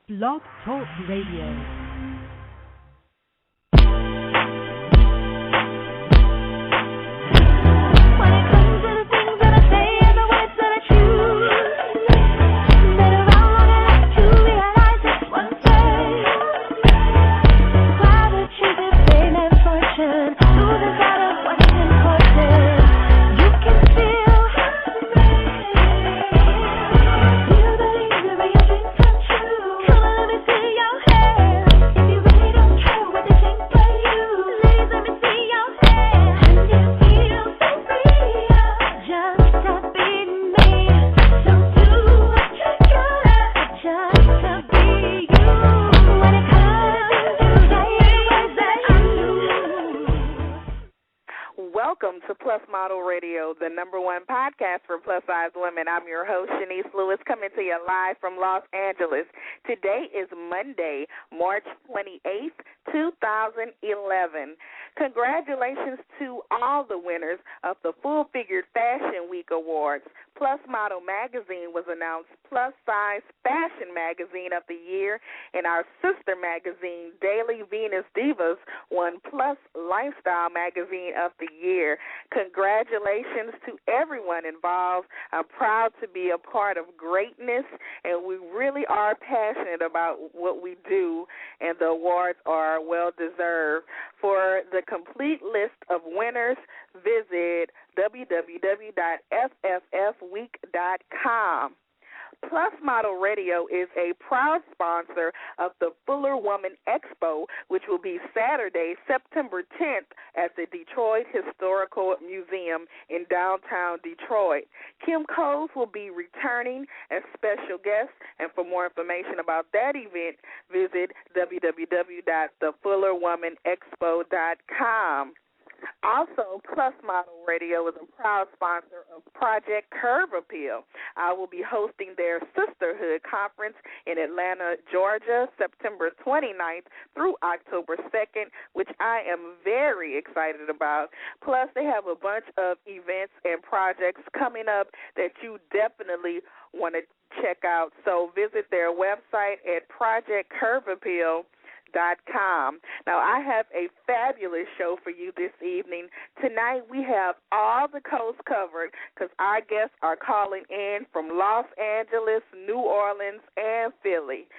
Blog Talk Radio. Welcome to Plus Model Radio, the number one podcast for plus-size women. I'm your host, Shanice Lewis, coming to you live from Los Angeles. Today is Monday, March 28th, 2011. Congratulations to all the winners of the Full Figured Fashion Week Awards. Plus Model Magazine was announced Plus Size Fashion Magazine of the Year, and our sister magazine, Daily Venus Divas, won Plus Lifestyle Magazine of the Year. Congratulations to everyone involved. I'm proud to be a part of greatness, and we really are passionate about what we do, and the awards are well-deserved. For the complete list of winners, visit www.fffweek.com. Plus Model Radio is a proud sponsor of the Fuller Woman Expo, which will be Saturday, September 10th at the Detroit Historical Museum in downtown Detroit. Kim Coles will be returning as special guest, and for more information about that event, visit www.thefullerwomanexpo.com. Also, Plus Model Radio is a proud sponsor of Project Curve Appeal. I will be hosting their Sisterhood Conference in Atlanta, Georgia, September 29th through October 2nd, which I am very excited about. Plus, they have a bunch of events and projects coming up that you definitely want to check out. So visit their website at projectcurveappeal.com. Now, I have a fabulous show for you this evening. Tonight, we have all the coasts covered because our guests are calling in from Los Angeles, New Orleans, and Philly.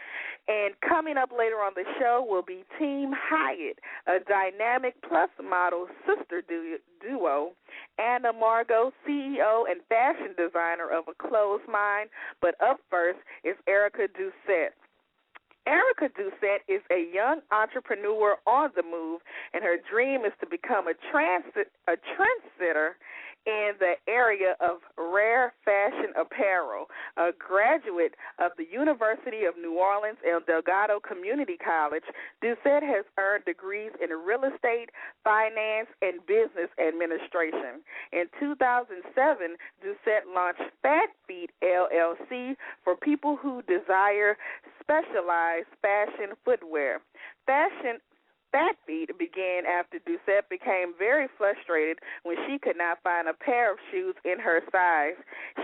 And coming up later on the show will be Team Heitt, a dynamic plus model sister duo, and a Margaux CEO and fashion designer of a closed mind. But up first is Erica Doucet. Erica Doucet is a young entrepreneur on the move, and her dream is to become a trendsetter in the area of rare fashion apparel. A graduate of the University of New Orleans and Delgado Community College, Doucet has earned degrees in real estate, finance, and business administration. In 2007, Doucet launched Phat Pheet, LLC, for people who desire specialized fashion footwear. Phat Pheet began after Doucet became very frustrated when she could not find a pair of shoes in her size.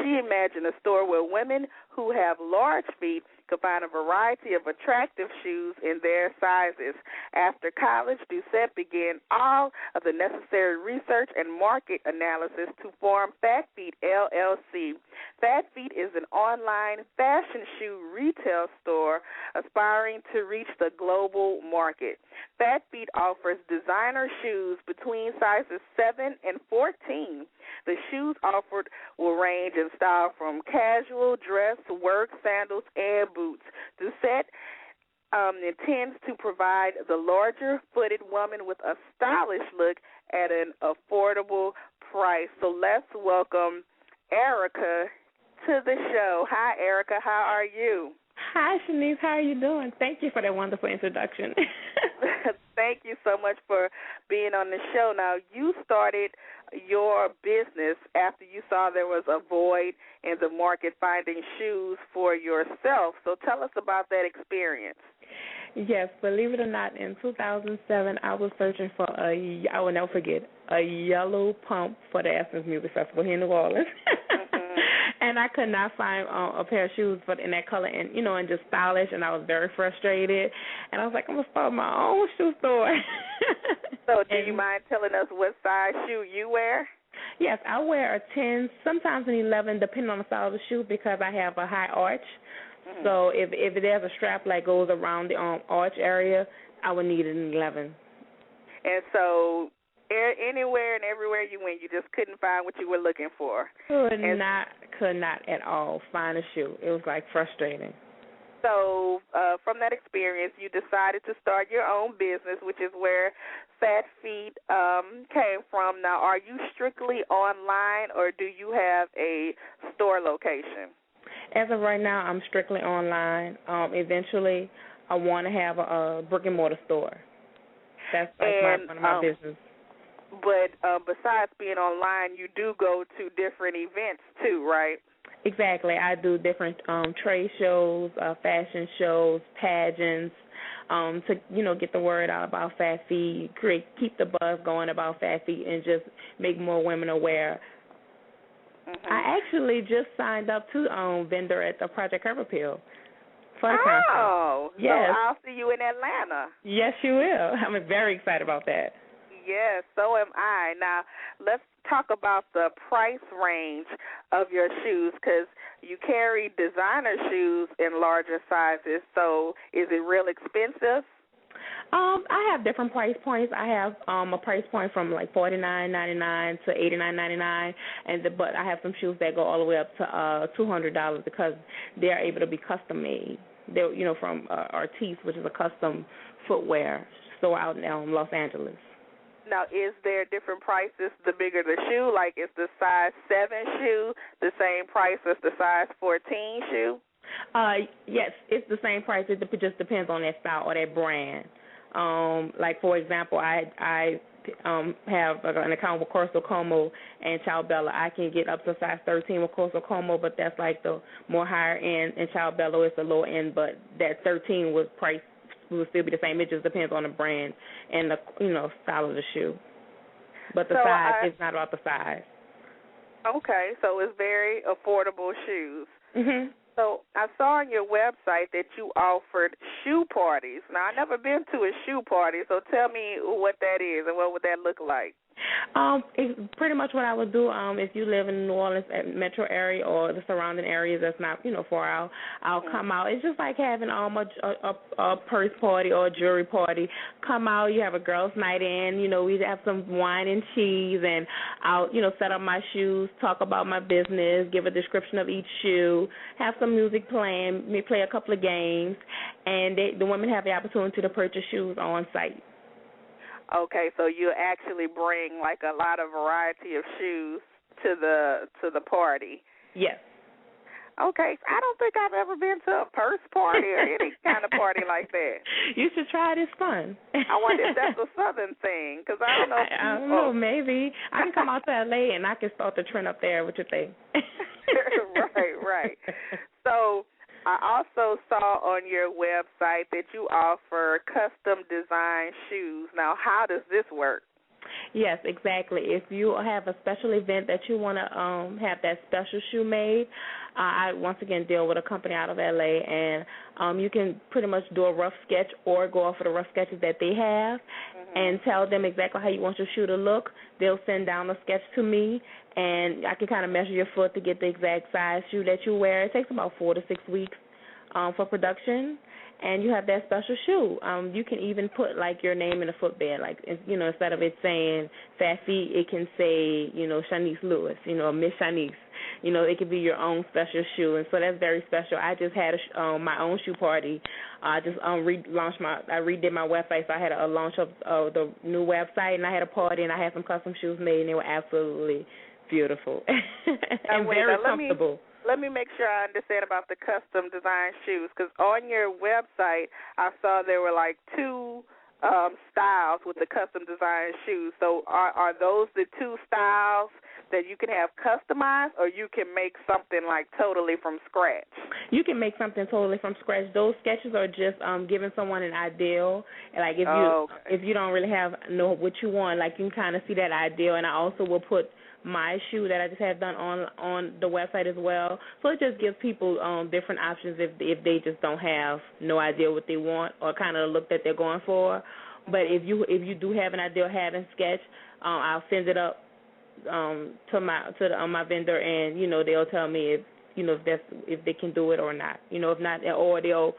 She imagined a store where women who have large feet could find a variety of attractive shoes in their sizes. After college, Doucet began all of the necessary research and market analysis to form Phat Pheet, LLC. Phat Pheet is an online fashion shoe retail store aspiring to reach the global market. Phat Pheet offers designer shoes between sizes 7 and 14. The shoes offered will range in style from casual, dress, work, sandals, and boots. Doucet intends to provide the larger-footed woman with a stylish look at an affordable price. So let's welcome Erica to the show. Hi, Erica. How are you? Hi, Shanice. How are you doing? Thank you for that wonderful introduction. Thank you so much for being on the show. Now, you started your business after you saw there was a void in the market finding shoes for yourself. So tell us about that experience. Yes, believe it or not, in 2007, I was searching for I will never forget, a yellow pump for the Athens Music Festival here in New Orleans. And I could not find a pair of shoes in that color and, and just stylish, and I was very frustrated. And I was like, I'm going to start my own shoe store. So do you mind telling us what size shoe you wear? Yes, I wear a 10, sometimes an 11, depending on the style of the shoe, because I have a high arch. Mm-hmm. So if there's a strap that goes around the arch area, I would need an 11. And so anywhere and everywhere you went, you just couldn't find what you were looking for. Could not at all find a shoe. It was like frustrating. So from that experience, you decided to start your own business, which is where Phat Pheet came from. Now, are you strictly online, or do you have a store location? As of right now, I'm strictly online. Eventually, I want to have a brick-and-mortar store. That's like one of my business. But besides being online, you do go to different events too, right? Exactly. I do different trade shows, fashion shows, pageants, to get the word out about Phat Pheet, keep the buzz going about Phat Pheet, and just make more women aware. Mm-hmm. I actually just signed up to vendor at the Project Curve Appeal for the conference. Oh, yes. So I'll see you in Atlanta. Yes, you will. I'm very excited about that. Yes, so am I. Now, let's talk about the price range of your shoes, because you carry designer shoes in larger sizes. So is it real expensive? I have different price points. I have a price point from like $49.99 to $89.99, but I have some shoes that go all the way up to $200 because they are able to be custom made. They're from Artiste, which is a custom footwear store out in Los Angeles. Now, is there different prices the bigger the shoe? Like, is the size 7 shoe the same price as the size 14 shoe? Yes, it's the same price. It just depends on that style or that brand. Like, for example, I have an account with Corso Como and Ciao Bella. I can get up to size 13 with Corso Como, but that's like the more higher end, and Ciao Bella is the low end, but that 13 will still be the same. It just depends on the brand and the style of the shoe. But the size is not about the size. Okay, so it's very affordable shoes. Mhm. So I saw on your website that you offered shoe parties. Now, I've never been to a shoe party, so tell me what that is and what would that look like. It's pretty much what I would do. If you live in the New Orleans metro area or the surrounding areas that's not far out, I'll come out. It's just like having a purse party or a jewelry party. Come out, you have a girls' night in. We have some wine and cheese, and I'll set up my shoes, talk about my business, give a description of each shoe, have some music playing, maybe play a couple of games, and the women have the opportunity to purchase shoes on site. Okay, so you actually bring like a lot of variety of shoes to the party. Yes. Okay, I don't think I've ever been to a purse party or any kind of party like that. You should try it. It's fun. I wonder if that's a Southern thing, because I don't know. I don't know. Maybe I can come out to L.A. and I can start the trend up there. What you think? Right. So I also saw on your website that you offer custom design shoes. Now, how does this work? Yes, exactly. If you have a special event that you want to have that special shoe made, I once again deal with a company out of L.A., and you can pretty much do a rough sketch or go off of the rough sketches that they have and tell them exactly how you want your shoe to look. They'll send down a sketch to me, and I can kind of measure your foot to get the exact size shoe that you wear. It takes about 4 to 6 weeks for production. And you have that special shoe. You can even put, like, your name in the footbed. Like, instead of it saying Phat Pheet, it can say, Shanice Lewis, Miss Shanice. It could be your own special shoe. And so that's very special. I just had my own shoe party. I just I redid my website, so I had a launch of the new website, and I had a party, and I had some custom shoes made, and they were absolutely beautiful and very comfortable. Let me make sure I understand about the custom design shoes, because on your website I saw there were like 2 styles with the custom design shoes. So are those the 2 styles that you can have customized, or you can make something like totally from scratch? You can make something totally from scratch. Those sketches are just giving someone an ideal. Like if you don't really know what you want, like you can kind of see that ideal. And I also will put my shoe that I just had done on the website as well. So it just gives people different options if they just don't have no idea what they want or kind of the look that they're going for. But if you do have an idea or have a sketch, I'll send it up to my vendor, and they'll tell me if they can do it or not. If not, or they'll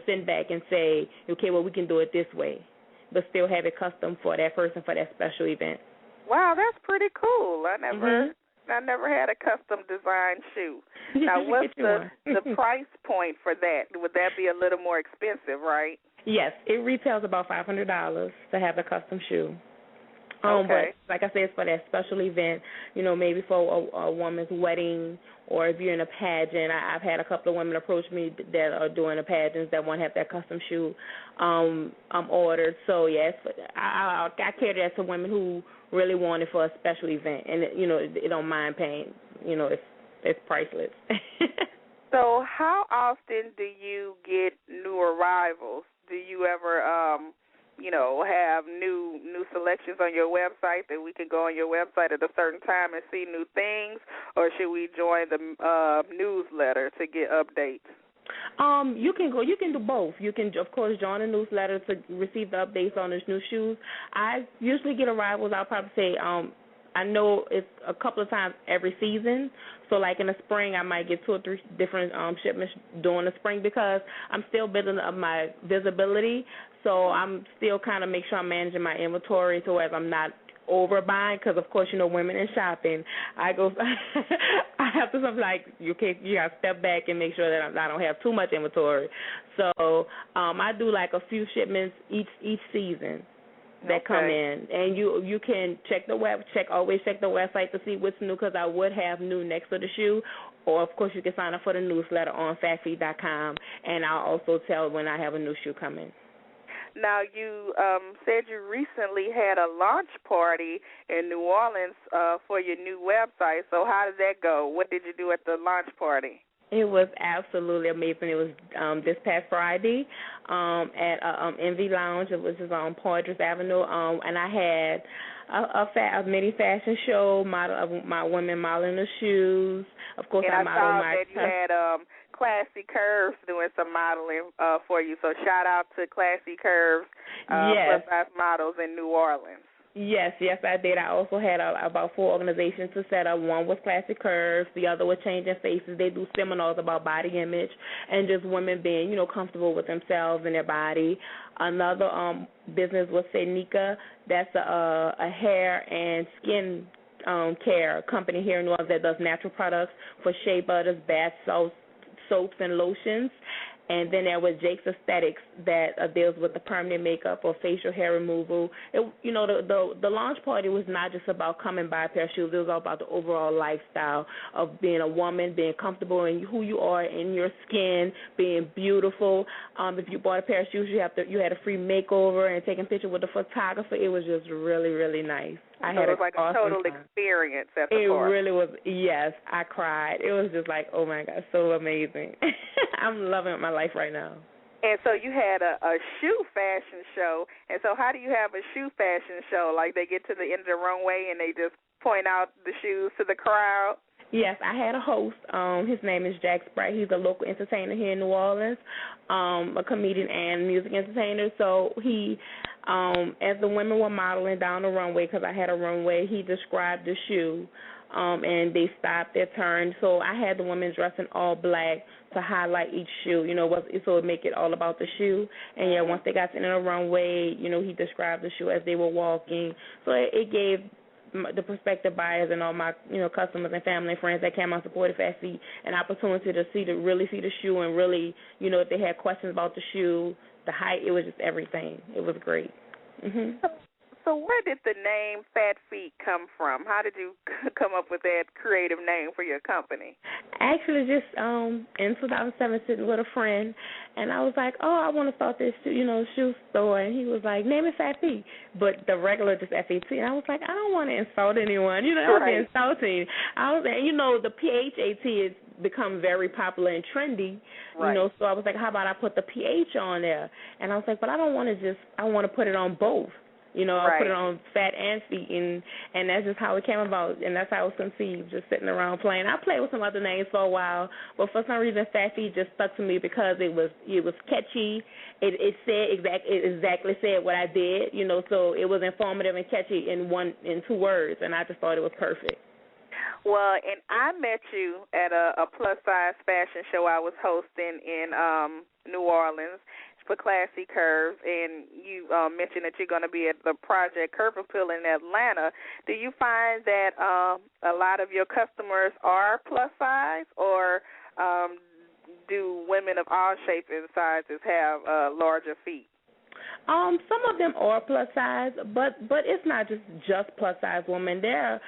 send back and say, okay, well, we can do it this way, but still have it custom for that person for that special event. Wow, that's pretty cool. I never had a custom designed shoe. Now, what's the price point for that? Would that be a little more expensive, right? Yes, it retails about $500 to have a custom shoe. Okay. But like I said, it's for that special event, maybe for a woman's wedding, or if you're in a pageant. I've had a couple of women approach me that are doing the pageants that want to have that custom shoe ordered. So, yes, I cater that to women who really want it for a special event, and, they don't mind paying. It's priceless. So how often do you get new arrivals? Do you ever have new selections on your website that we can go on your website at a certain time and see new things, or should we join the newsletter to get updates? You can do both. You can, of course, join a newsletter to receive the updates on the new shoes. I usually get arrivals, I'll probably say, I know it's a couple of times every season. So, like in the spring, I might get 2 or 3 different shipments during the spring because I'm still building up my visibility. So I'm still kind of make sure I'm managing my inventory so as I'm not overbuying, because, of course, women in shopping, I have to something like, you got to step back and make sure that I don't have too much inventory. So I do like a few shipments each season that come in, and you can always check the website to see what's new, because I would have new next to the shoe, or of course you can sign up for the newsletter on phatpheet.com, and I'll also tell when I have a new shoe coming. Now, you said you recently had a launch party in New Orleans for your new website. So how did that go? What did you do at the launch party? It was absolutely amazing. It was this past Friday at Envy Lounge, which is on Poitras Avenue, and I had a mini fashion show, my women modeling the shoes. Of course, and I modeled saw my. That you had Classy Curves doing some modeling for you. So shout out to Classy Curves, yes, plus size models in New Orleans. Yes, I did. I also had about 4 organizations to set up. One was Classic Curves. The other was Changing Faces. They do seminars about body image and just women being, comfortable with themselves and their body. Another business was Senika. That's a hair and skin care company here in New Orleans that does natural products for shea butters, bath salts, soaps, and lotions. And then there was Jake's Aesthetics that deals with the permanent makeup or facial hair removal. The launch party was not just about coming by a pair of shoes. It was all about the overall lifestyle of being a woman, being comfortable in who you are, in your skin, being beautiful. If you bought a pair of shoes, you had a free makeover and taking pictures with the photographer. It was just really, really nice. It was like a total experience at the park. It really was. Yes, I cried. It was just like, oh, my God, so amazing. I'm loving my life right now. And so you had a shoe fashion show. And so how do you have a shoe fashion show? Like they get to the end of the runway and they just point out the shoes to the crowd? Yes, I had a host. His name is Jack Spratt. He's a local entertainer here in New Orleans, a comedian and music entertainer. So he, as the women were modeling down the runway, because I had a runway, he described the shoe, and they stopped their turn. So I had the women dressed in all black to highlight each shoe, so it would make it all about the shoe. And, yeah, once they got to the runway, he described the shoe as they were walking. So it gave the prospective buyers and all my customers and family and friends that came out supported Phat Pheet an opportunity to really see the shoe and really if they had questions about the shoe, the height, it was just everything. It was great. Mm-hmm. So where did the name Phat Pheet come from? How did you come up with that creative name for your company? Actually, just in 2007, sitting with a friend, and I was like, I want to start this, shoe store. And he was like, name it Phat Pheet, but the regular just F-E-T. And I was like, I don't want to insult anyone. That would be insulting. I was like, the P-H-A-T has become very popular and trendy, so I was like, how about I put the P-H on there? And I was like, but I don't want to I want to put it on both. I put it on Phat and Feet, and that's just how it came about, and that's how it was conceived, just sitting around playing. I played with some other names for a while, but for some reason Phat Feet just stuck to me because it was catchy. It exactly said what I did, so it was informative and catchy in 2 words, and I just thought it was perfect. Well, and I met you at a plus-size fashion show I was hosting in New Orleans for Classy Curves, and you mentioned that you're going to be at the Project Curve Appeal in Atlanta. Do you find that a lot of your customers are plus-size, or do women of all shapes and sizes have larger feet? Some of them are plus size, but it's not just plus size women. They're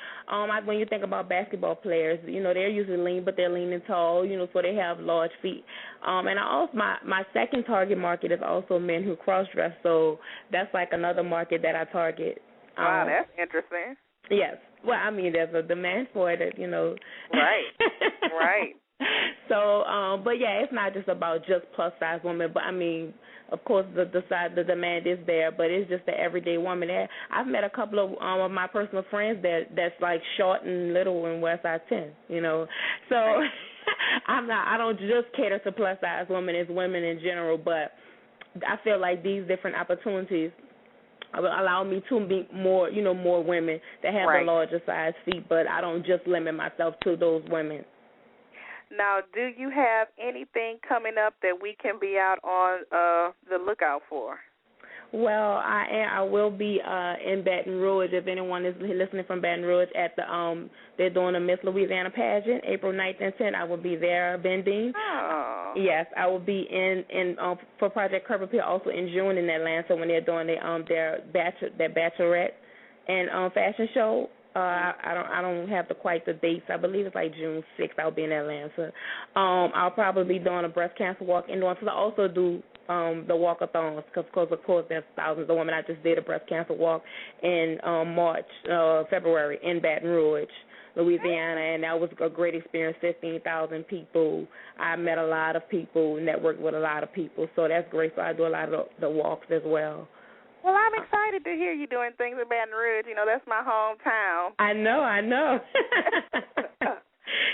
when you think about basketball players, they're usually lean, but they're lean and tall, so they have large feet. And I also my second target market is also men who cross dress, so that's like another market that I target. Wow, that's interesting. Yes. Well, I mean, there's a demand for it, Right. So, but yeah, it's not just about just plus size women, but I mean, of course, the demand is there, but it's just the everyday woman. I've met a couple of my personal friends that's like short and little and wear size 10, So I don't just cater to plus size women, it's women in general, but I feel like these different opportunities allow me to meet more women that have the larger size feet, but I don't just limit myself to those women. Now, do you have anything coming up that we can be out on the lookout for? Well, I will be in Baton Rouge. If anyone is listening from Baton Rouge, at the they're doing a Miss Louisiana pageant, April 9th and 10th. I will be there vending. Oh. Yes, I will be in for Project Curve Appeal also in June in Atlanta when they're doing their bachelorette and fashion show. I don't have quite the dates. I believe it's like June 6th. I'll be in Atlanta. I'll probably be doing a breast cancer walk indoors. I also do the walkathons because of course there's thousands of women. I just did a breast cancer walk in February in Baton Rouge, Louisiana, and that was a great experience. 15,000 people. I met a lot of people, networked with a lot of people, so that's great. So I do a lot of the walks as well. Well, I'm excited to hear you doing things in Baton Rouge. That's my hometown. I know.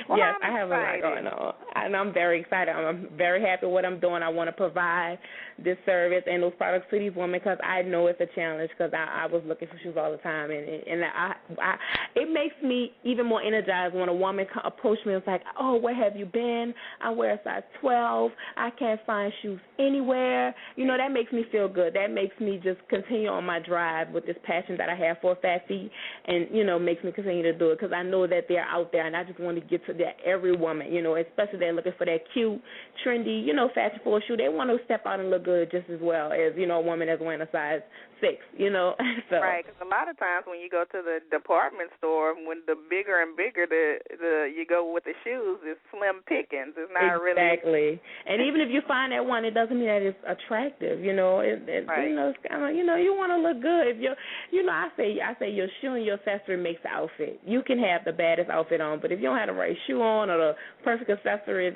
Well, yes, I have a lot going on, and I'm very excited. I'm very happy with what I'm doing. I want to provide this service and those products to these women because I know it's a challenge because I was looking for shoes all the time, and it makes me even more energized when a woman approaches me and is like, oh, where have you been? I wear a size 12. I can't find shoes anywhere. That makes me feel good. That makes me just continue on my drive with this passion that I have for Phat Pheet and, makes me continue to do it because I know that they're out there, and I just want to get to that every woman, especially they're looking for that cute, trendy, fashion forward shoe. They want to step out and look good just as well as, a woman that's wearing a size 6, So. Right, because a lot of times when you go to the department store, when the bigger and bigger you go with the shoes, it's slim pickings. It's not really. Exactly. And even if you find that one, it doesn't mean that it's attractive, It's kind of, you want to look good. If I say your shoe and your accessory makes the outfit. You can have the baddest outfit on, but if you don't have the right shoe on or the perfect accessories,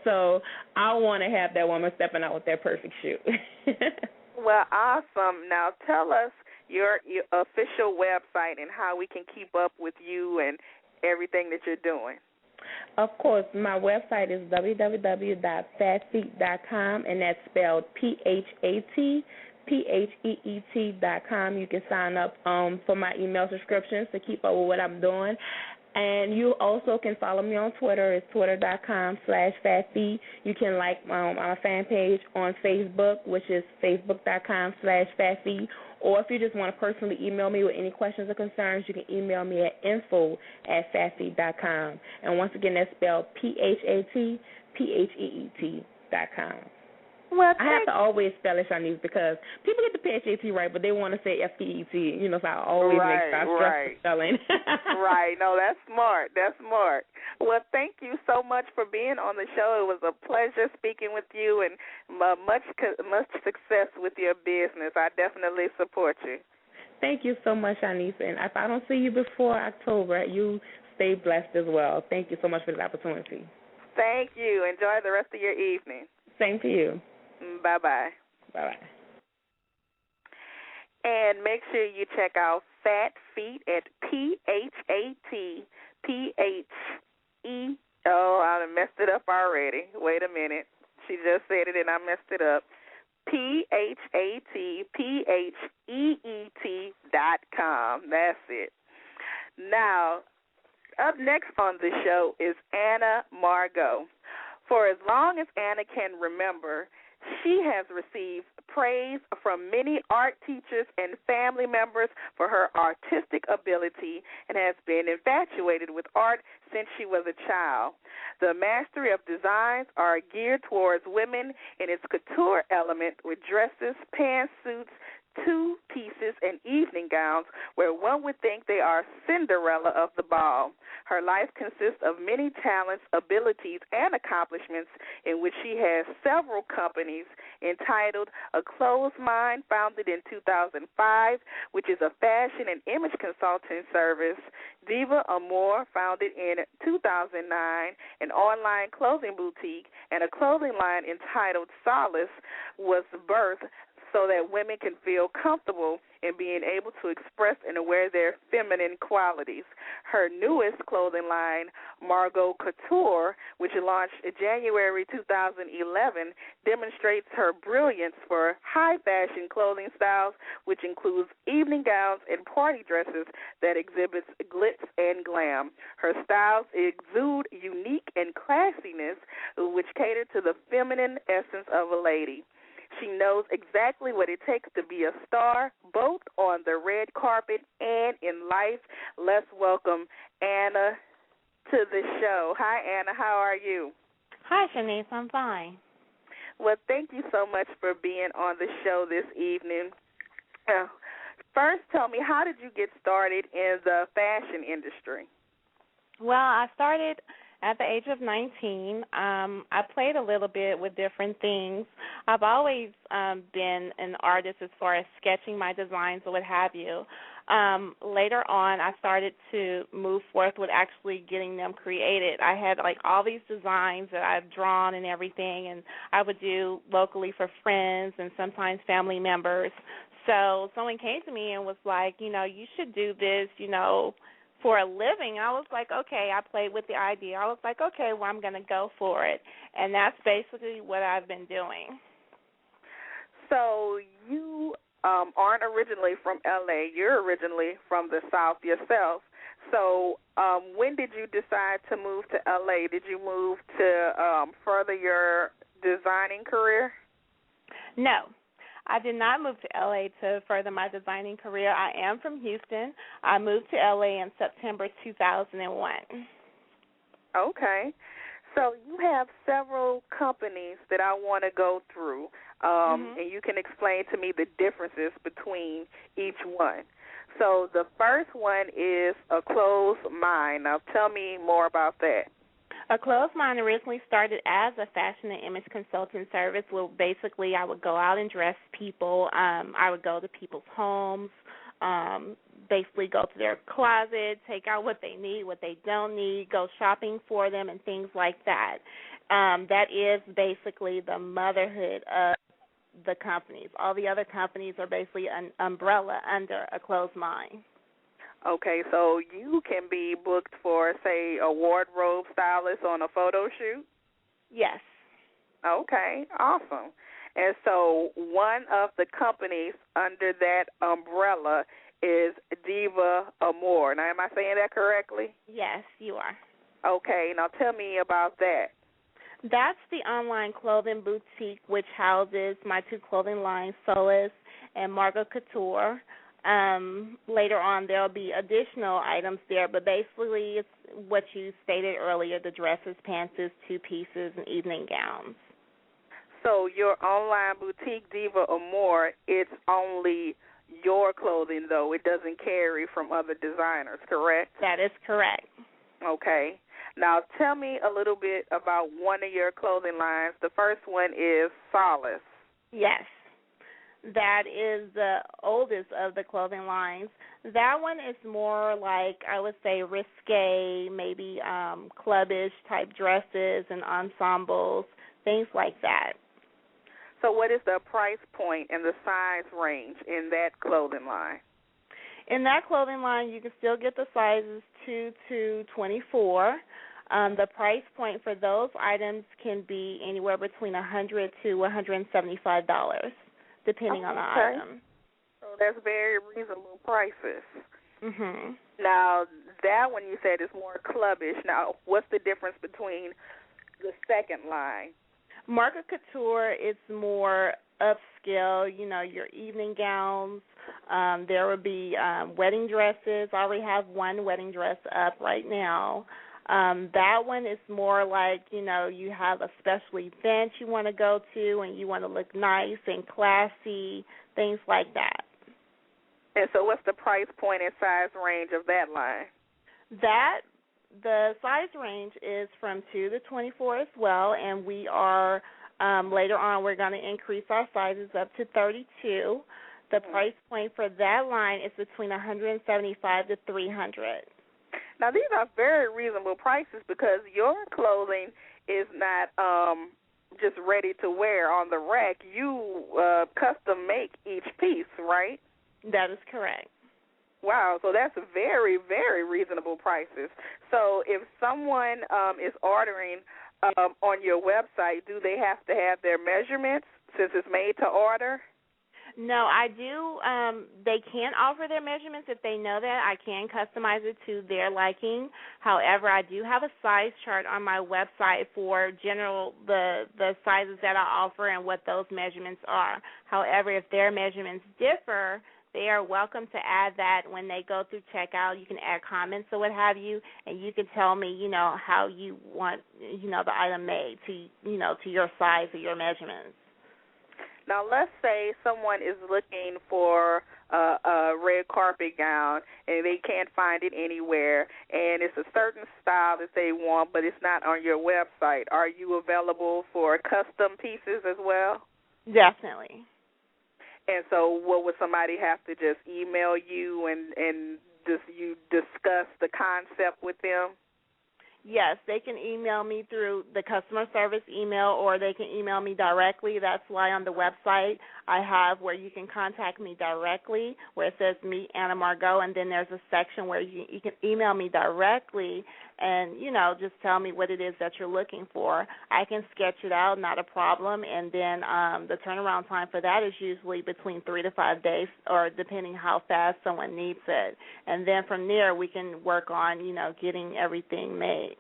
so I want to have that woman stepping out with that perfect shoe. Well, awesome. Now tell us your official website and how we can keep up with you and everything that you're doing. Of course, my website is www.phatpheet.com, and that's spelled PHATPHEET.com. You can sign up for my email subscriptions to keep up with what I'm doing. And you also can follow me on Twitter. It's twitter.com/phatpheet. You can like our fan page on Facebook, which is facebook.com/phatpheet. Or if you just want to personally email me with any questions or concerns, you can email me at info@phatpheet.com. And once again, that's spelled PHATPHEET.com. Well, I have to always spell it, Shanice, because people get the PHAT right, but they want to say FEET. So I always make sure I stress the spelling. Right. No, that's smart. That's smart. Well, thank you so much for being on the show. It was a pleasure speaking with you, and much success with your business. I definitely support you. Thank you so much, Shanice. And if I don't see you before October, you stay blessed as well. Thank you so much for this opportunity. Thank you. Enjoy the rest of your evening. Same to you. Bye-bye. Bye-bye. And make sure you check out Phat Pheet at PHATPHE. Oh, I done messed it up already. Wait a minute. She just said it and I messed it up. PHATPHEET.com. That's it. Now, up next on the show is Anna Margaux. For as long as Anna can remember, she has received praise from many art teachers and family members for her artistic ability and has been infatuated with art since she was a child. The mastery of designs are geared towards women in its couture element with dresses, pantsuits, two-pieces, and evening gowns where one would think they are Cinderella of the ball. Her life consists of many talents, abilities, and accomplishments in which she has several companies entitled A Closed Mind, founded in 2005, which is a fashion and image consulting service, Diva Amour, founded in 2009, an online clothing boutique, and a clothing line entitled Solace was birthed so that women can feel comfortable in being able to express and wear their feminine qualities. Her newest clothing line, Margaux Couture, which launched in January 2011, demonstrates her brilliance for high-fashion clothing styles, which includes evening gowns and party dresses that exhibits glitz and glam. Her styles exude unique and classiness, which cater to the feminine essence of a lady. She knows exactly what it takes to be a star, both on the red carpet and in life. Let's welcome Anna to the show. Hi, Anna. How are you? Hi, Shanice. I'm fine. Well, thank you so much for being on the show this evening. First, tell me, how did you get started in the fashion industry? Well, I started at the age of 19. I played a little bit with different things. I've always been an artist as far as sketching my designs or what have you. Later on, I started to move forth with actually getting them created. I had like all these designs that I've drawn and everything, and I would do locally for friends and sometimes family members. So someone came to me and was like, you should do this, for a living. I was like, okay, I played with the idea. I was like, okay, well, I'm going to go for it. And that's basically what I've been doing. So you aren't originally from L.A. You're originally from the South yourself. So when did you decide to move to L.A.? Did you move to further your designing career? No. I did not move to L.A. to further my designing career. I am from Houston. I moved to L.A. in September 2001. Okay. So you have several companies that I want to go through, and you can explain to me the differences between each one. So the first one is A Closed Mind. Now tell me more about that. A Closed Mind originally started as a fashion and image consulting service where basically I would go out and dress people. I would go to people's homes, basically go to their closet, take out what they need, what they don't need, go shopping for them and things like that. That is basically the motherhood of the companies. All the other companies are basically an umbrella under A Closed Mind. Okay, so you can be booked for, say, a wardrobe stylist on a photo shoot? Yes. Okay, awesome. And so one of the companies under that umbrella is Diva Amour. Now, am I saying that correctly? Yes, you are. Okay, now tell me about that. That's the online clothing boutique which houses my two clothing lines, Solace and Margaux Couture. Later on, there will be additional items there, but basically it's what you stated earlier, the dresses, pantsuits, two-pieces, and evening gowns. So your online boutique, Diva Amour, it's only your clothing, though. It doesn't carry from other designers, correct? That is correct. Okay. Now tell me a little bit about one of your clothing lines. The first one is Solace. Yes. That is the oldest of the clothing lines. That one is more like, I would say, risque, maybe clubbish type dresses and ensembles, things like that. So what is the price point and the size range in that clothing line? In that clothing line, you can still get the sizes 2 to 24. The price point for those items can be anywhere between $100 to $175, depending on the item. So that's very reasonable prices. Mhm. Now, that one you said is more clubbish. Now, what's the difference between the second line? Margaux Couture is more upscale, your evening gowns. There would be wedding dresses. I already have one wedding dress up right now. That one is more like, you have a special event you want to go to and you want to look nice and classy, things like that. And so what's the price point and size range of that line? The size range is from 2 to 24 as well, and we are, later on, we're going to increase our sizes up to 32. The price point for that line is between $175 to $300. Now, these are very reasonable prices because your clothing is not just ready to wear on the rack. You custom make each piece, right? That is correct. Wow, so that's very, very reasonable prices. So if someone is ordering on your website, do they have to have their measurements since it's made to order? No, I do. They can offer their measurements if they know that. I can customize it to their liking. However, I do have a size chart on my website for the sizes that I offer and what those measurements are. However, if their measurements differ, they are welcome to add that when they go through checkout. You can add comments or what have you, and you can tell me, how you want, the item made to your size or your measurements. Now, let's say someone is looking for a red carpet gown and they can't find it anywhere, and it's a certain style that they want, but it's not on your website. Are you available for custom pieces as well? Definitely. And so what would somebody have to just email you and just you discuss the concept with them? Yes, they can email me through the customer service email, or they can email me directly. That's why on the website I have where you can contact me directly, where it says Meet Anna Margaux, and then there's a section where you can email me directly and, just tell me what it is that you're looking for. I can sketch it out, not a problem, and then the turnaround time for that is usually between 3 to 5 days, or depending how fast someone needs it. And then from there we can work on, getting everything made.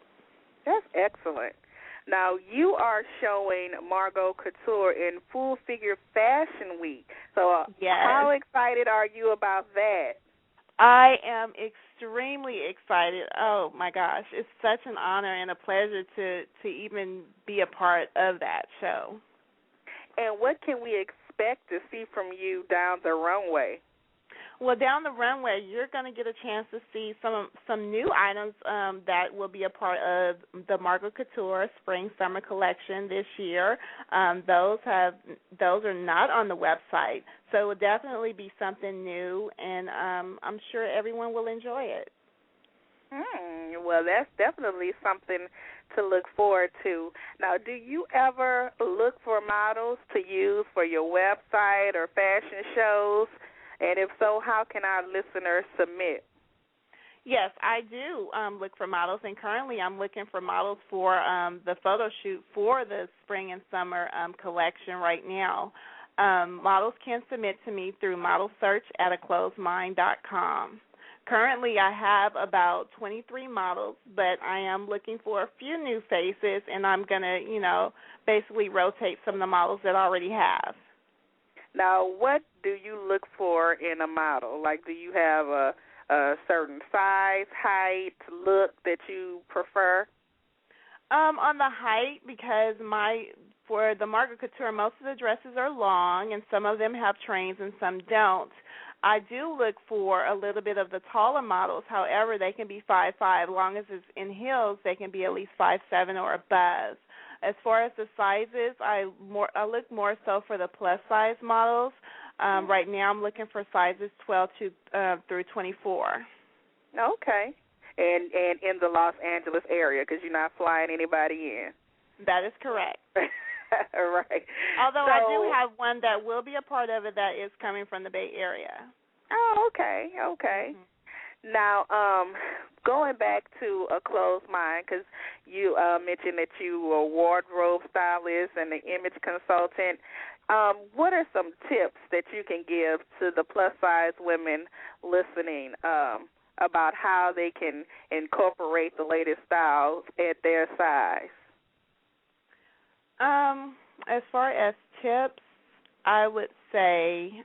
That's excellent. Now, you are showing Margaux Couture in Full Figure Fashion Week. So yes. How excited are you about that? I am extremely excited. Oh, my gosh. It's such an honor and a pleasure to even be a part of that show. And what can we expect to see from you down the runway? Well, down the runway, you're going to get a chance to see some new items that will be a part of the Margaux Couture Spring-Summer collection this year. Those are not on the website, so it will definitely be something new, and I'm sure everyone will enjoy it. Well, that's definitely something to look forward to. Now, do you ever look for models to use for your website or fashion shows? And if so, how can our listeners submit? Yes, I do look for models, and currently I'm looking for models for the photo shoot for the spring and summer collection right now. Models can submit to me through modelsearch@aclothesmind.com. Currently I have about 23 models, but I am looking for a few new faces, and I'm going to, basically rotate some of the models that I already have. Now, what do you look for in a model? Like, do you have a certain size, height, look that you prefer? On the height, because for the Margaux Couture, most of the dresses are long, and some of them have trains and some don't. I do look for a little bit of the taller models. However, they can be 5'5". As long as it's in heels, they can be at least 5'7" or above. As far as the sizes, I look more so for the plus-size models. Right now I'm looking for sizes 12 through 24. Okay. And in the Los Angeles area, because you're not flying anybody in. That is correct. Right. Although so, I do have one that will be a part of it that is coming from the Bay Area. Oh, okay. Mm-hmm. Now, going back to a closed mind, because you mentioned that you were a wardrobe stylist and an image consultant. What are some tips that you can give to the plus-size women listening about how they can incorporate the latest styles at their size? As far as tips, I would say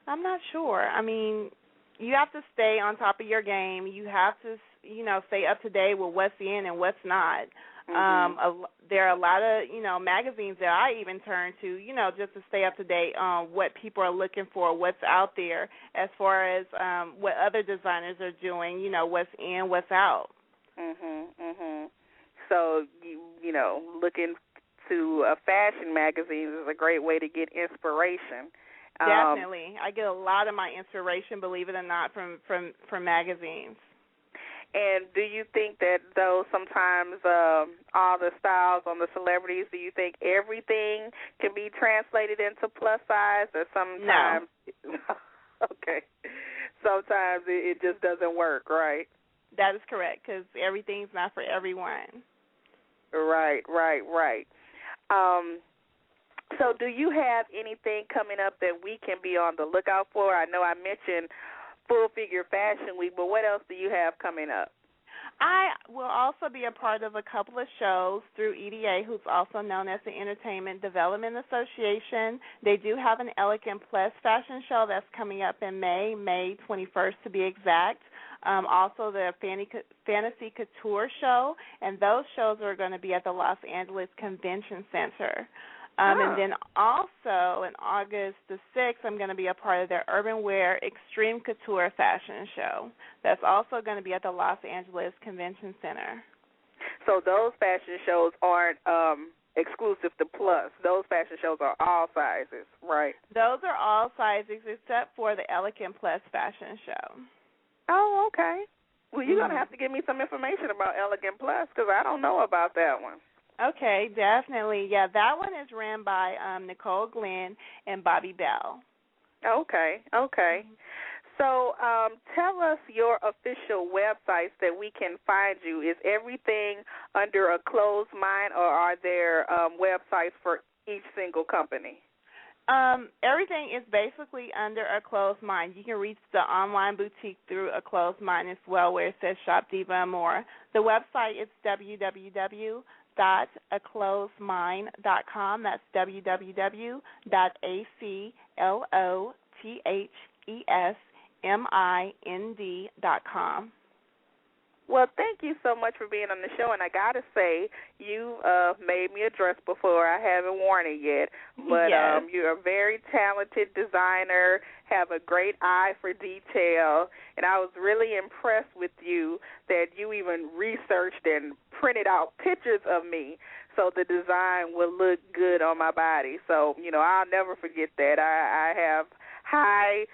I'm not sure. I mean, you have to stay on top of your game. You have to, stay up to date with what's in and what's not. Mm-hmm. There are a lot of, magazines that I even turn to, just to stay up to date on what people are looking for, what's out there as far as what other designers are doing, what's in, what's out. So, looking to fashion magazines is a great way to get inspiration. Definitely. I get a lot of my inspiration, believe it or not, from magazines. And do you think that, though, sometimes all the styles on the celebrities, do you think everything can be translated into plus size, or sometimes? No. Okay. Sometimes it just doesn't work, right? That is correct, because everything's not for everyone. Right. So do you have anything coming up that we can be on the lookout for? I know I mentioned Full Figure Fashion Week, but what else do you have coming up? I will also be a part of a couple of shows through EDA, who's also known as the Entertainment Development Association. They do have an Elegant Plus fashion show that's coming up in May 21st to be exact. Also the Fantasy Couture show, and those shows are going to be at the Los Angeles Convention Center. And then also in August the 6th, I'm going to be a part of their Urban Wear Extreme Couture fashion show. That's also going to be at the Los Angeles Convention Center. So those fashion shows aren't exclusive to Plus. Those fashion shows are all sizes, right? Those are all sizes except for the Elegant Plus fashion show. Oh, okay. Well, you're going to have to give me some information about Elegant Plus because I don't know about that one. Okay, definitely. Yeah, that one is ran by Nicole Glenn and Bobby Bell. Okay. So tell us your official websites that we can find you. Is everything under a closed mind, or are there websites for each single company? Everything is basically under a closed mind. You can reach the online boutique through a closed mind as well, where it says Shop Diva and more. The website is www.aclosedmind.com. That's www.aclothesmind.com. Well, thank you so much for being on the show, and I got to say, you made me a dress before. I haven't worn it yet, but yes. You're a very talented designer, have a great eye for detail, and I was really impressed with you that you even researched and printed out pictures of me so the design would look good on my body. So, I'll never forget that. I have high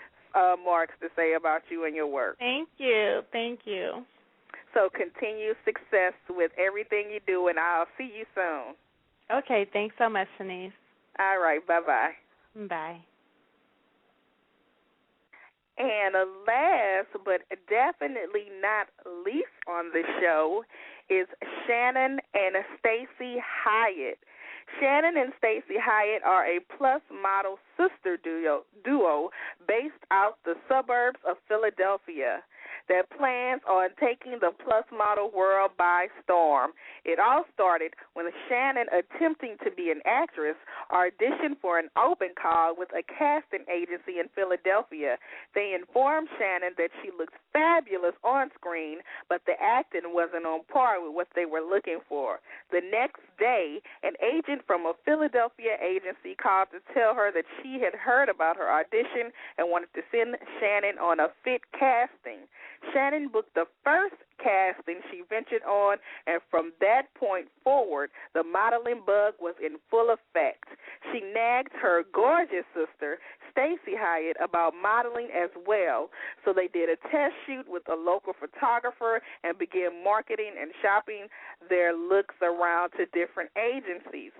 marks to say about you and your work. Thank you. So continue success with everything you do, and I'll see you soon. Okay, thanks so much, Shanice. All right, bye-bye. Bye. And last but definitely not least on the show is Shannon and Stacey Heitt. Shannon and Stacey Heitt are a plus model sister duo based out the suburbs of Philadelphia that plans on taking the plus model world by storm. It all started when Shannon, attempting to be an actress, auditioned for an open call with a casting agency in Philadelphia. They informed Shannon that she looked fabulous on screen, but the acting wasn't on par with what they were looking for. The next day, an agent from a Philadelphia agency called to tell her that she had heard about her audition and wanted to send Shannon on a fit casting. Shannon booked the first casting she ventured on, and from that point forward, the modeling bug was in full effect. She nagged her gorgeous sister, Stacey Heitt about modeling as well. So they did a test shoot with a local photographer and began marketing and shopping their looks around to different agencies.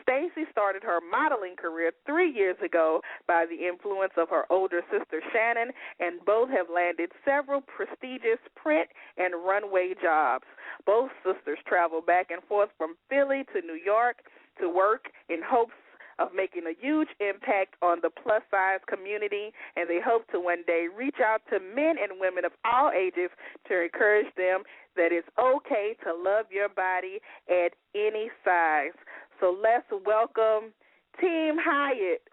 Stacey started her modeling career 3 years ago by the influence of her older sister Shannon, and both have landed several prestigious print and runway jobs. Both sisters travel back and forth from Philly to New York to work in hopes of making a huge impact on the plus-size community, and they hope to one day reach out to men and women of all ages to encourage them that it's okay to love your body at any size. So let's welcome Team Heitt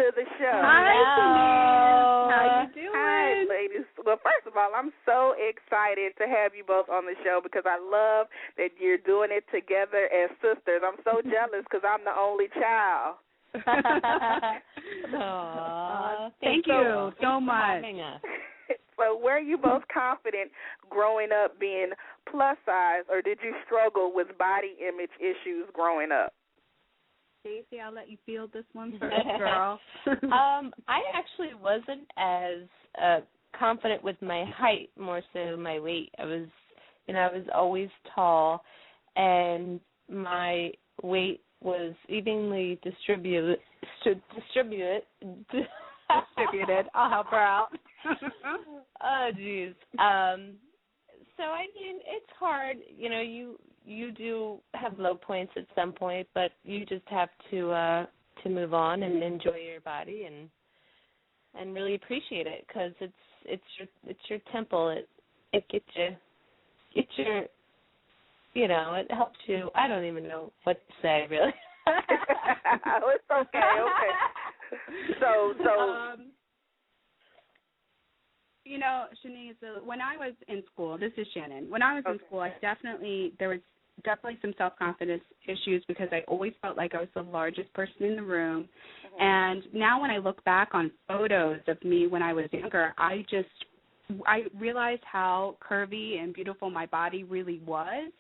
to the show. Hi, Shannon. How you doing? Hi, ladies. Well, first of all, I'm so excited to have you both on the show because I love that you're doing it together as sisters. I'm so jealous because I'm the only child. Aww, thank you so much. So were you both confident growing up being plus size, or did you struggle with body image issues growing up? Stacey, I'll let you field this one first, girl. I actually wasn't as confident with my height, more so my weight. I was always tall, and my weight was evenly distributed. I'll help her out. Oh, geez. So, I mean, it's hard. You know, you do have low points at some point, but you just have to move on and enjoy your body and really appreciate it because it's your temple. It gets your you know, it helps you. I don't even know what to say, really. It's okay. So you know, Shanice, when I was in school, this is Shannon. When I was in school, there was definitely some self-confidence issues because I always felt like I was the largest person in the room. Mm-hmm. And now when I look back on photos of me when I was younger, I realized how curvy and beautiful my body really was,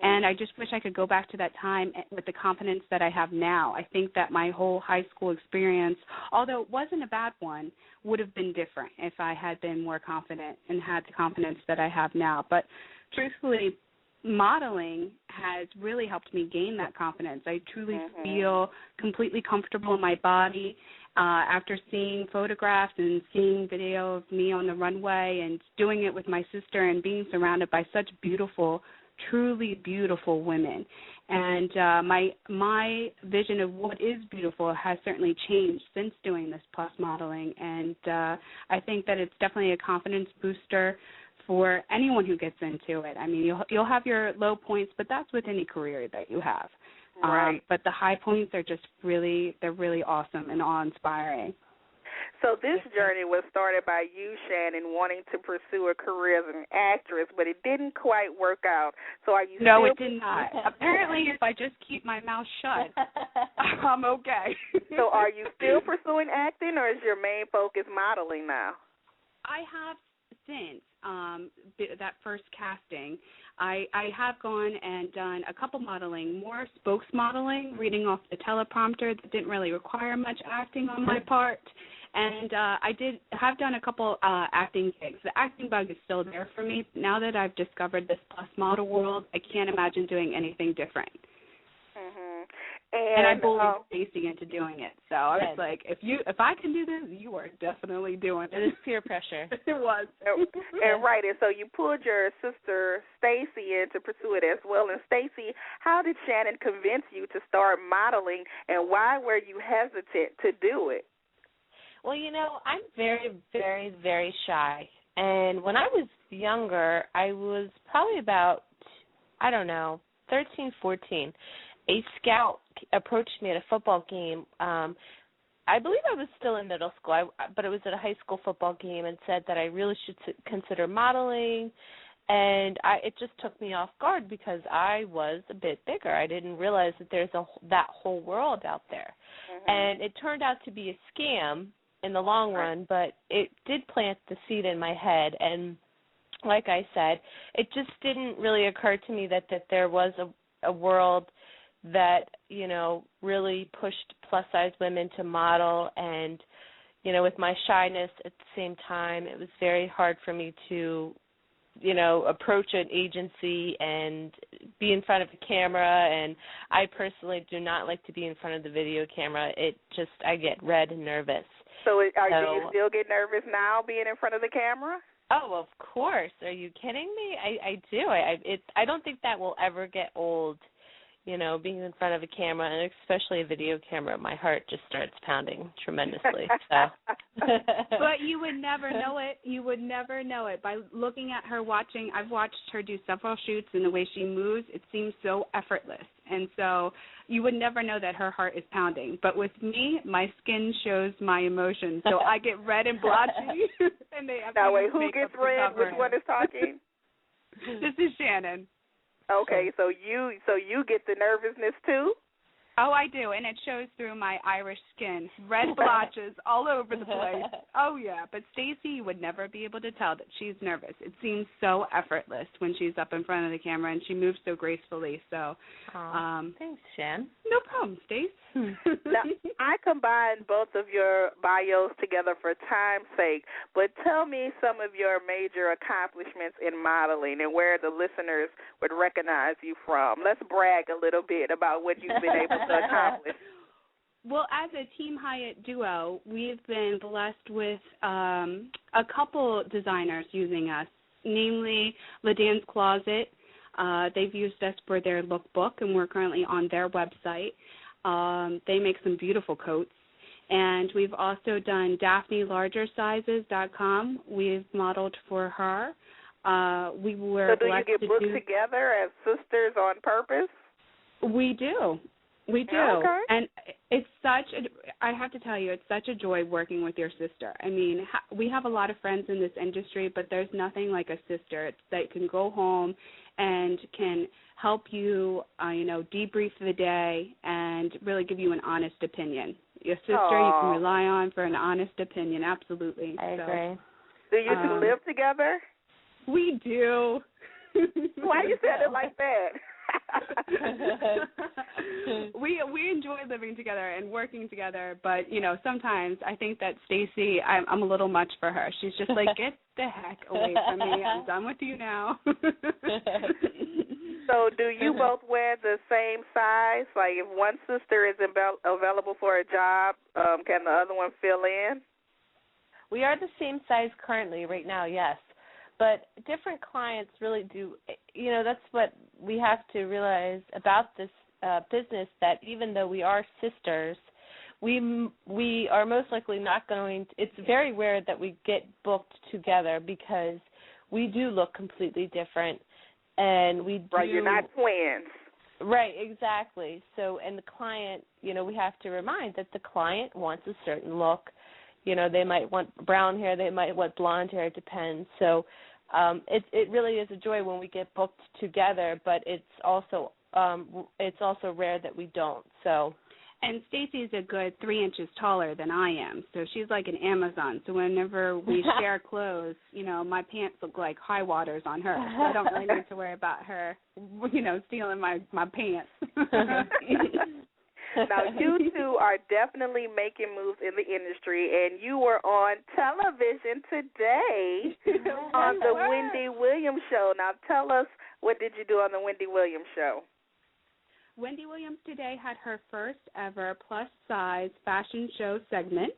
and I just wish I could go back to that time with the confidence that I have now. I think that my whole high school experience, although it wasn't a bad one, would have been different if I had been more confident and had the confidence that I have now. But truthfully, modeling has really helped me gain that confidence. I truly feel completely comfortable in my body. After seeing photographs and seeing video of me on the runway and doing it with my sister and being surrounded by such beautiful, truly beautiful women. And my vision of what is beautiful has certainly changed since doing this plus modeling. And I think that it's definitely a confidence booster for anyone who gets into it. I mean, you'll have your low points, but that's with any career that you have. Right. But the high points are just really awesome and awe-inspiring. So this journey was started by you, Shannon, wanting to pursue a career as an actress, but it didn't quite work out. So are you No, it did not. Apparently, if I just keep my mouth shut, I'm okay. So are you still pursuing acting, or is your main focus modeling now? I have since that first casting. I have gone and done a couple modeling, more spokes modeling, reading off the teleprompter that didn't really require much acting on my part. And I have done a couple acting gigs. The acting bug is still there for me. Now that I've discovered this plus model world, I can't imagine doing anything different. And I bullied Stacey into doing it. So I was like, if I can do this, you are definitely doing it. It is peer pressure. It was. And right, and so you pulled your sister Stacey in to pursue it as well. And Stacey, how did Shannon convince you to start modeling, and why were you hesitant to do it? Well, you know, I'm very, very, very shy. And when I was younger, I was probably about, 13, 14. A scout approached me at a football game. I believe I was still in middle school, but it was at a high school football game, and said that I really should consider modeling. And it just took me off guard because I was a bit bigger. I didn't realize that there's that whole world out there. And it turned out to be a scam in the long run, but it did plant the seed in my head. And like I said, it just didn't really occur to me that there was a world that, you know, really pushed plus-size women to model and, with my shyness at the same time, it was very hard for me to, approach an agency and be in front of a camera. And I personally do not like to be in front of the video camera. I get red and nervous. So do you still get nervous now being in front of the camera? Oh, of course. Are you kidding me? I do. I don't think that will ever get old, being in front of a camera, and especially a video camera. My heart just starts pounding tremendously. So. But you would never know it. You would never know it. By looking at her I've watched her do several shoots, and the way she moves, it seems so effortless. And so you would never know that her heart is pounding. But with me, my skin shows my emotions. So I get red and blotchy. And they have now, wait, who gets red? Which one is talking? This is Shannon. Okay, so you get the nervousness too? Oh, I do, and it shows through my Irish skin. Red blotches all over the place. Oh, yeah, but Stacey would never be able to tell that she's nervous. It seems so effortless when she's up in front of the camera, and she moves so gracefully. So, thanks, Shan. No problem, Stace. Now, I combined both of your bios together for time's sake, but tell me some of your major accomplishments in modeling and where the listeners would recognize you from. Let's brag a little bit about what you've been able to accomplish. Well, as a Team Heitt duo, we've been blessed with a couple designers using us, namely LeDan's Closet. They've used us for their lookbook, and we're currently on their website. They make some beautiful coats. And we've also done DaphneLargerSizes.com. We've modeled for her. We were so do you get booked together as sisters on purpose? We do. We do. Okay. And it's I have to tell you, it's such a joy working with your sister. I mean, we have a lot of friends in this industry, but there's nothing like a sister that can go home and can help you, debrief the day and really give you an honest opinion. Your sister you can rely on for an honest opinion, absolutely. I agree. Do you two live together? We do. Why you said it like that? we enjoy living together and working together, but sometimes I think that Stacey, I'm a little much for her. She's just like, get the heck away from me. I'm done with you now. So do you both wear the same size? Like if one sister is available for a job, can the other one fill in? We are the same size currently right now, yes. But different clients really do, that's what we have to realize about this business, that even though we are sisters, we are most likely not going to, it's very rare that we get booked together because we do look completely different. And we do. Right, you're not twins. Right, exactly. So, and the client, we have to remind that the client wants a certain look. They might want brown hair, they might want blonde hair, it depends. So it really is a joy when we get booked together, but it's also rare that we don't. So. And Stacey's a good 3 inches taller than I am, so she's like an Amazon. So whenever we share clothes, my pants look like high waters on her. So I don't really need to worry about her, stealing my pants. Now, you two are definitely making moves in the industry, and you were on television today on the Wendy Williams Show. Now, tell us, what did you do on the Wendy Williams Show? Wendy Williams today had her first ever plus-size fashion show segment,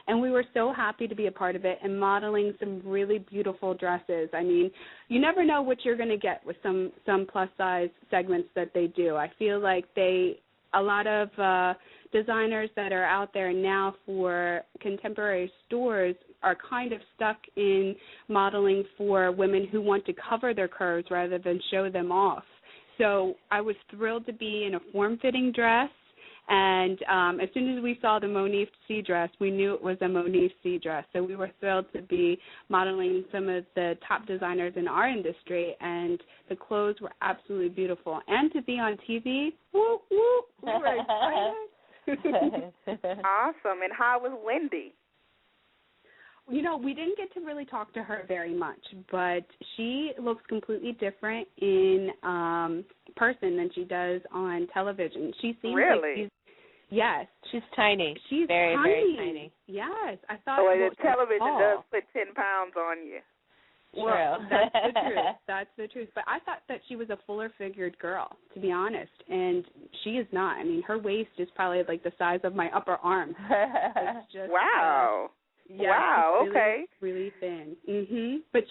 and we were so happy to be a part of it and modeling some really beautiful dresses. I mean, you never know what you're going to get with some plus-size segments that they do. I feel like a lot of designers that are out there now for contemporary stores are kind of stuck in modeling for women who want to cover their curves rather than show them off. So I was thrilled to be in a form-fitting dress, and as soon as we saw the Monif C dress, we knew it was a Monif C dress. So we were thrilled to be modeling some of the top designers in our industry, and the clothes were absolutely beautiful. And to be on TV, whoop, whoop, we were excited. Awesome. And how was Wendy? We didn't get to really talk to her very much, but she looks completely different in person than she does on television. She seems really? like Yes. She's tiny. She's very, tiny. very tiny. Yes. I thought the television tall. does put 10 pounds on you. Well, that's the truth. That's the truth. But I thought that she was a fuller-figured girl, to be honest, and she is not. I mean, her waist is probably like the size of my upper arm. It's just, wow. Yeah, wow. Really, okay. Really thin. But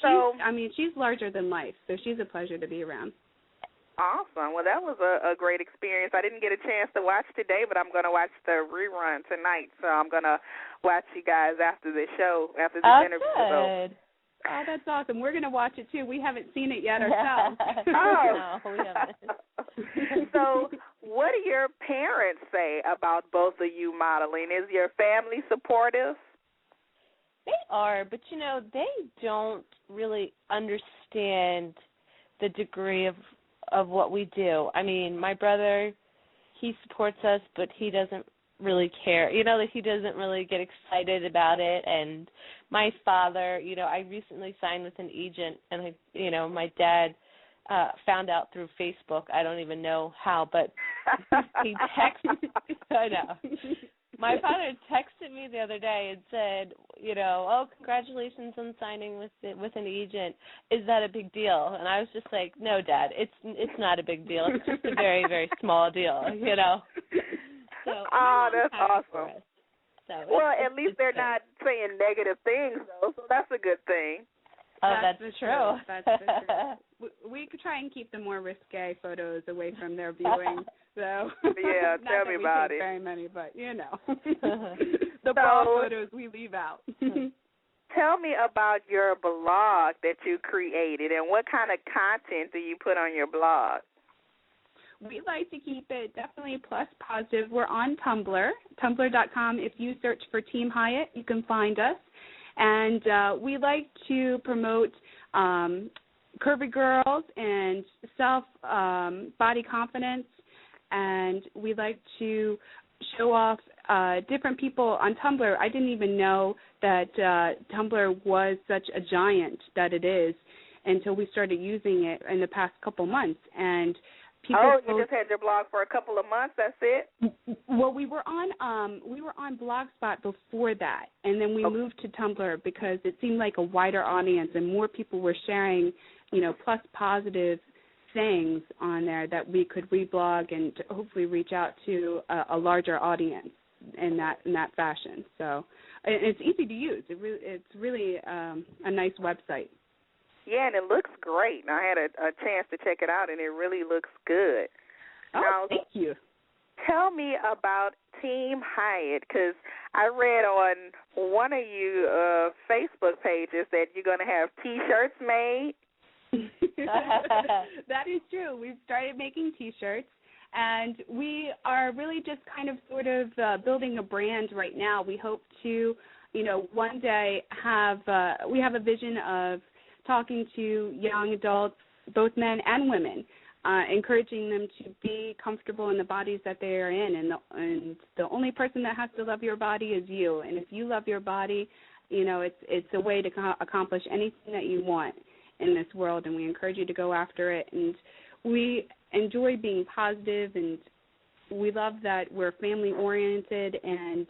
she's larger than life, so she's a pleasure to be around. Awesome. Well, that was a great experience. I didn't get a chance to watch today, but I'm going to watch the rerun tonight. So I'm going to watch you guys after the show, after this interview is over. Oh, that's awesome. We're going to watch it, too. We haven't seen it yet ourselves. No, we haven't. So what do your parents say about both of you modeling? Is your family supportive? They are, but, they don't really understand the degree of what we do. I mean, my brother, he supports us, but he doesn't really care. That he doesn't really get excited about it. And my father, I recently signed with an agent, and my dad found out through Facebook. I don't even know how, but he texted. I know. My father texted me the other day and said, oh, congratulations on signing with an agent. Is that a big deal? And I was just like, no, Dad, it's not a big deal. It's just a very, very small deal, So, that's awesome. So well, at least they're not saying negative things, though, so that's a good thing. Oh, that's true. That's the truth. We could try and keep the more risque photos away from their viewing. So yeah, tell me about it. Very many, but the bra photos we leave out. Tell me about your blog that you created, and what kind of content do you put on your blog? We like to keep it definitely plus positive. We're on Tumblr, tumblr.com. If you search for Team Heitt, you can find us. And we like to promote curvy girls and body confidence, and we like to show off different people on Tumblr. I didn't even know that Tumblr was such a giant that it is until we started using it in the past couple months. And you just had your blog for a couple of months, that's it? Well, we were on Blogspot before that, and then we moved to Tumblr because it seemed like a wider audience and more people were sharing, plus positive things on there that we could reblog and hopefully reach out to a larger audience in that fashion. So it's easy to use. It's really a nice website. Yeah, and it looks great. I had a chance to check it out, and it really looks good. Now, thank you. Tell me about Team Heitt, because I read on one of your Facebook pages that you're going to have T-shirts made. That is true. We've started making T-shirts, and we are really just kind of sort of building a brand right now. We hope to, one day we have a vision of talking to young adults, both men and women, encouraging them to be comfortable in the bodies that they are in. And the only person that has to love your body is you. And if you love your body, it's a way to accomplish anything that you want in this world. And we encourage you to go after it. And we enjoy being positive, and we love that we're family-oriented. And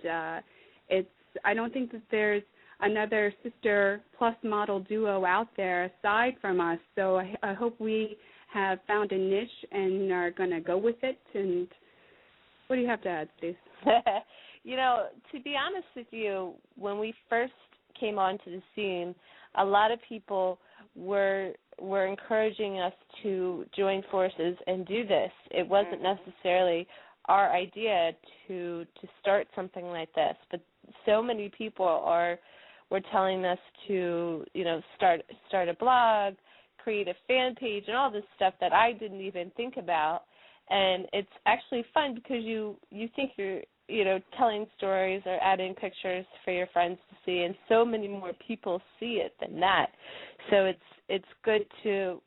I don't think that there's another sister plus model duo out there aside from us. So I hope we have found a niche and are going to go with it. And what do you have to add, Stacey? To be honest with you, when we first came onto the scene, a lot of people were encouraging us to join forces and do this. It wasn't necessarily our idea to start something like this, but so many people were telling us to, start a blog, create a fan page, and all this stuff that I didn't even think about. And it's actually fun because you think you're, telling stories or adding pictures for your friends to see, and so many more people see it than that. So it's good to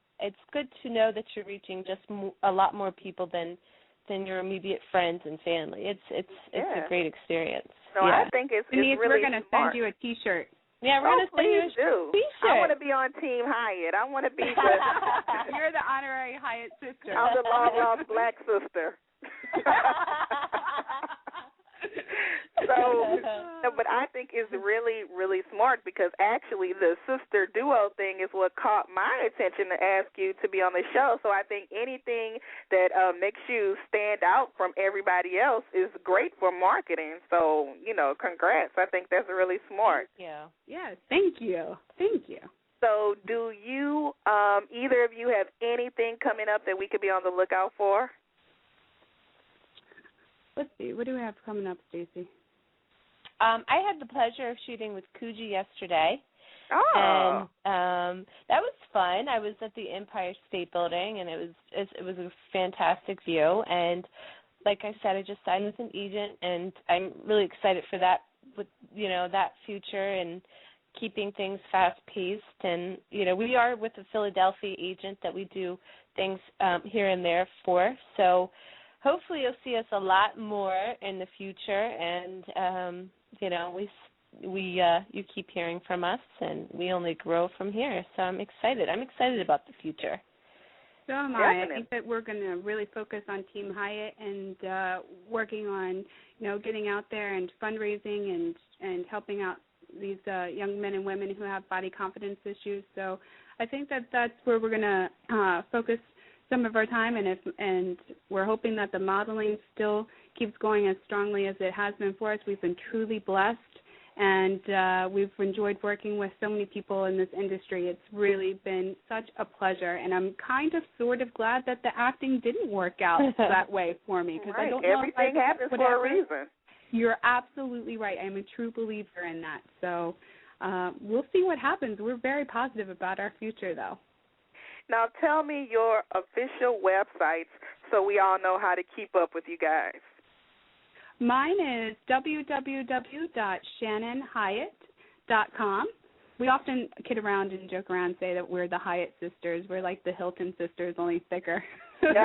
know that you're reaching just a lot more people than your immediate friends and family. It's a great experience. No, yeah. I think it's really we're going to send you a T-shirt. Yeah, we're going to send you a T-shirt. I want to be on Team Heitt. I want to be You're the honorary Heitt sister. I'm the long-lost black sister. but I think it's really, really smart because actually the sister duo thing is what caught my attention to ask you to be on the show. So I think anything that makes you stand out from everybody else is great for marketing. So, congrats. I think that's really smart. Yeah. Yes, thank you. Thank you. So do you, either of you have anything coming up that we could be on the lookout for? Let's see. What do we have coming up, Stacey? I had the pleasure of shooting with Coogee yesterday. Oh. And that was fun. I was at the Empire State Building, and it was a fantastic view. And like I said, I just signed with an agent, and I'm really excited for that, with that future and keeping things fast-paced. And, we are with a Philadelphia agent that we do things here and there for. So hopefully you'll see us a lot more in the future. And, you keep hearing from us, and we only grow from here. So I'm excited. I'm excited about the future. So am I. I think that we're going to really focus on Team Heitt and working on, getting out there and fundraising and helping out these young men and women who have body confidence issues. So I think that that's where we're going to focus some of our time, and we're hoping that the modeling still keeps going as strongly as it has been for us. We've been truly blessed, and we've enjoyed working with so many people in this industry. It's really been such a pleasure, and I'm kind of sort of glad that the acting didn't work out that way for me, because I don't know everything happens for a reason. You're absolutely right. I'm a true believer in that. So we'll see what happens. We're very positive about our future, though. Now tell me your official websites so we all know how to keep up with you guys. Mine is www.shannonheitt.com. We often kid around and joke around and say that we're the Heitt sisters. We're like the Hilton sisters, only thicker. With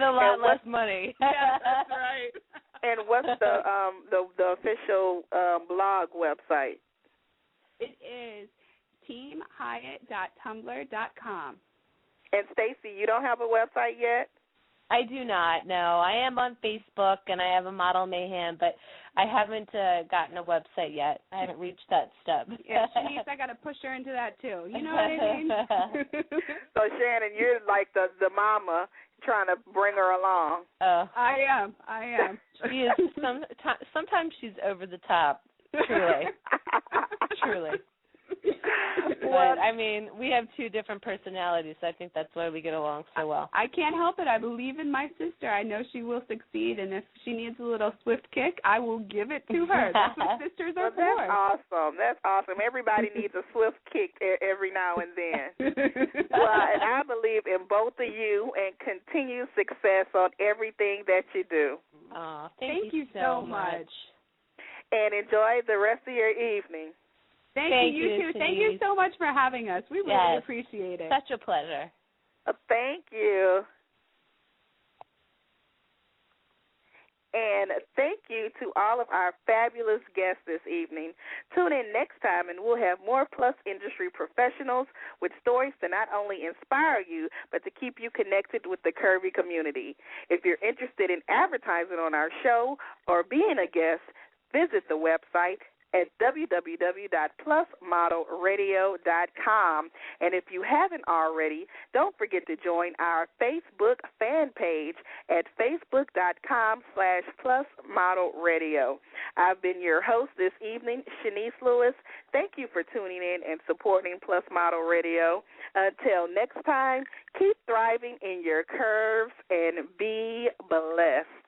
a lot less money. Yeah, that's right. And what's the official blog website? It is teamheitt.tumblr.com. And Stacey, you don't have a website yet? I do not, no. I am on Facebook, and I have a Model Mayhem, but I haven't gotten a website yet. I haven't reached that step. Yeah, Shanice, I got to push her into that, too. You know what I mean? So, Shannon, you're like the mama trying to bring her along. I am. She is. Sometimes she's over the top, truly. Truly. But, I mean, we have two different personalities, so I think that's why we get along so well. I can't help it. I believe in my sister. I know she will succeed, and if she needs a little swift kick, I will give it to her. That's what sisters are for. That's awesome. That's awesome. Everybody needs a swift kick every now and then. Well, and I believe in both of you and continued success on everything that you do. Oh, thank you so much. And enjoy the rest of your evening. Thank you, too. Thank you so much for having us. We really appreciate it. Such a pleasure. Thank you. And thank you to all of our fabulous guests this evening. Tune in next time, and we'll have more Plus industry professionals with stories to not only inspire you, but to keep you connected with the curvy community. If you're interested in advertising on our show or being a guest, visit the website at www.plusmodelradio.com. And if you haven't already, don't forget to join our Facebook fan page at facebook.com/plusmodelradio. I've been your host this evening, Shanice Lewis. Thank you for tuning in and supporting Plus Model Radio. Until next time, keep thriving in your curves and be blessed.